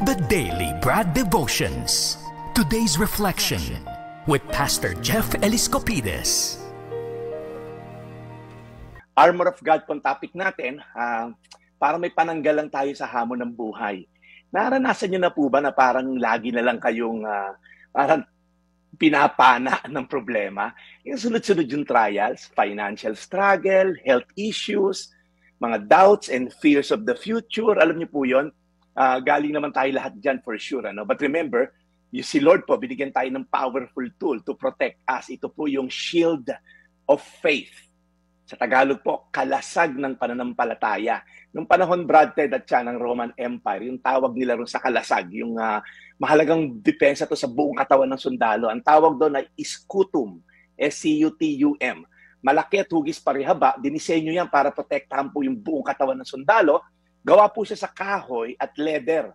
The Daily Brad Devotions. Today's reflection with Pastor Jeff Eliscopides. Armor of God pong topic natin, para may pananggalang tayo sa hamon ng buhay. Naranasan niyo na po ba na parang lagi na lang kayong parang pinapana ng problema? Yung sunod-sunod yung trials, financial struggle, health issues, mga doubts and fears of the future. Alam niyo po yun, galing naman tayo lahat dyan for sure. But remember, si Lord po, binigyan tayo ng powerful tool to protect us. Ito po yung shield of faith. Sa Tagalog po, kalasag ng pananampalataya. Nung panahon, Brad, Ted at siya ng Roman Empire, yung tawag nila rin sa kalasag, yung mahalagang depensa to sa buong katawan ng sundalo. Ang tawag doon ay scutum, S-C-U-T-U-M. Malaki at hugis parihaba, dinisenyo yan para protektahan po yung buong katawan ng sundalo. Gawa po siya sa kahoy at leather.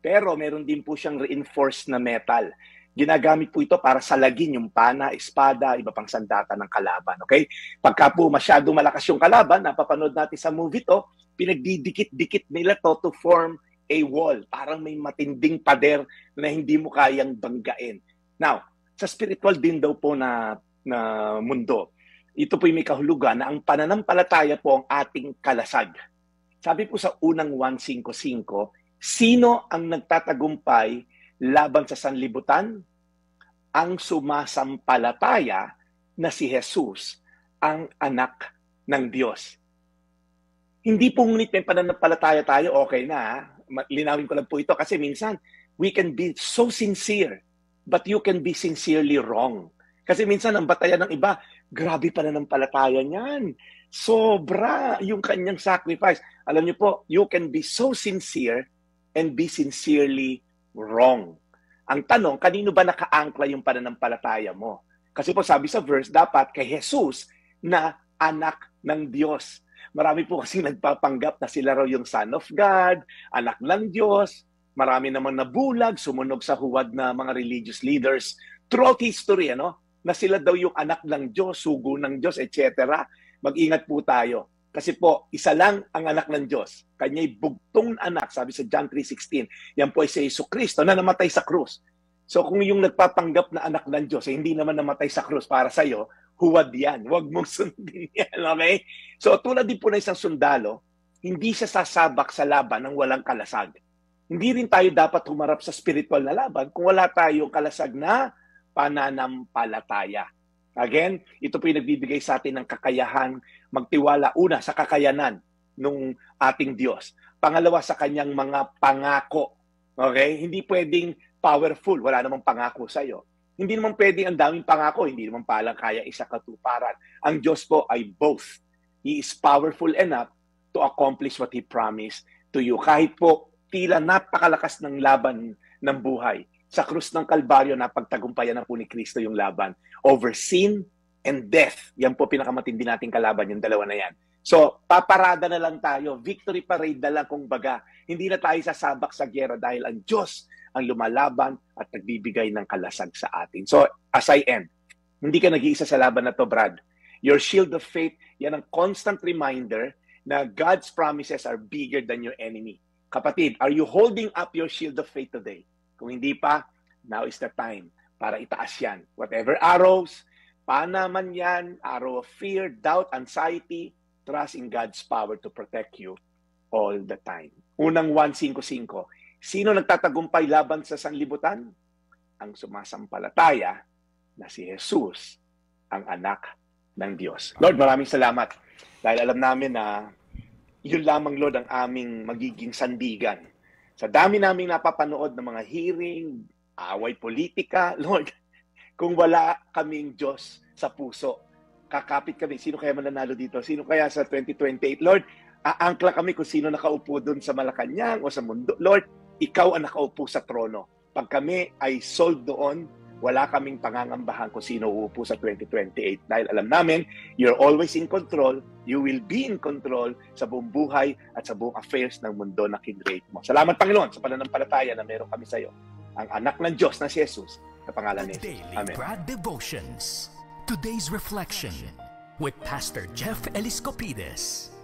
Pero meron din po siyang reinforced na metal. Ginagamit po ito para salagin yung pana, espada, iba pang sandata ng kalaban. Okay? Pagka po masyado malakas yung kalaban, napapanood natin sa movie to, pinagdidikit-dikit nila to to form a wall. Parang may matinding pader na hindi mo kayang banggain. Now, sa spiritual din daw po na mundo, ito po yung may kahulugan na ang pananampalataya po ang ating kalasag. Sabi po sa unang 1:5:5, sino ang nagtatagumpay laban sa sanlibutan? Ang sumasampalataya na si Jesus, ang anak ng Diyos. Hindi po ngunit may pananampalataya tayo, okay na. Linawin ko lang po ito kasi minsan we can be so sincere, but you can be sincerely wrong. Kasi minsan ang batayan ng iba, grabe pananampalataya niyan. Sobra yung kanyang sacrifice. Alam niyo po, you can be so sincere and be sincerely wrong. Ang tanong, kanino ba nakaangkla yung pananampalataya mo? Kasi po sabi sa verse, dapat kay Jesus na anak ng Diyos. Marami po kasi nagpapanggap na sila raw yung Son of God, anak ng Diyos. Marami naman nabulag, sumunog sa huwad na mga religious leaders throughout history, na sila daw yung anak ng Diyos, sugo ng Diyos, etc. Mag-ingat po tayo. Kasi po, isa lang ang anak ng Diyos. Kanya'y bugtong anak, sabi sa John 3:16. Yan po ay si Jesucristo na namatay sa krus. So kung yung nagpapanggap na anak ng Diyos, hindi naman namatay sa krus para sa'yo, huwad yan. Huwag mong sundin yan, okay? So tulad din po na isang sundalo, hindi siya sasabak sa laban ng walang kalasag. Hindi rin tayo dapat humarap sa spiritual na laban kung wala tayong kalasag na pananampalataya. Again, ito po yung nagbibigay sa atin ng kakayahan magtiwala una sa kakayanan ng ating Diyos. Pangalawa, sa kanyang mga pangako. Okay? Hindi pwedeng powerful, wala namang pangako sa iyo. Hindi naman pwedeng ang daming pangako, hindi naman palang kaya isa katuparan. Ang Diyos po ay both. He is powerful enough to accomplish what He promised to you. Kahit po tila napakalakas ng laban ng buhay, sa krus ng Kalbaryo, napagtagumpayan na po ni Kristo yung laban over sin and death. Yan po pinakamatindi nating kalaban, yung dalawa na yan. So, paparada na lang tayo. Victory parade na lang kung baga. Hindi na tayo sasabak sa giyera dahil ang Diyos ang lumalaban at nagbibigay ng kalasag sa atin. So, as I end, hindi ka nag-iisa sa laban na to, Brad. Your shield of faith, yan ang constant reminder na God's promises are bigger than your enemy. Kapatid, are you holding up your shield of faith today? Kung hindi pa, now is the time para itaas yan. Whatever arrows, pana man yan, arrow of fear, doubt, anxiety, trust in God's power to protect you all the time. Unang 1:5:5, sino nagtatagumpay laban sa sanlibutan? Ang sumasampalataya na si Jesus, ang anak ng Diyos. Lord, maraming salamat dahil alam namin na yun lamang, Lord, ang aming magiging sandigan. Sa dami naming napapanood ng mga hearing, away politika, Lord, kung wala kaming Diyos sa puso, kakapit kami. Sino kaya mananalo dito? Sino kaya sa 2028? Lord, aangkla kami kung sino nakaupo doon sa Malacanang o sa mundo. Lord, ikaw ang nakaupo sa trono. Pag kami ay sold doon, wala kaming pangangambahan kung sino uupo sa 2028. Dahil alam namin, you're always in control, you will be in control sa buong buhay at sa buong affairs ng mundo na kinrate mo. Salamat, Panginoon, sa pananampalataya na meron kami sa iyo. Ang anak ng Diyos na si Jesus, sa pangalan ni Jesus. Amen. Daily Brad Devotions. Today's reflection with Pastor Jeff Eliscopides.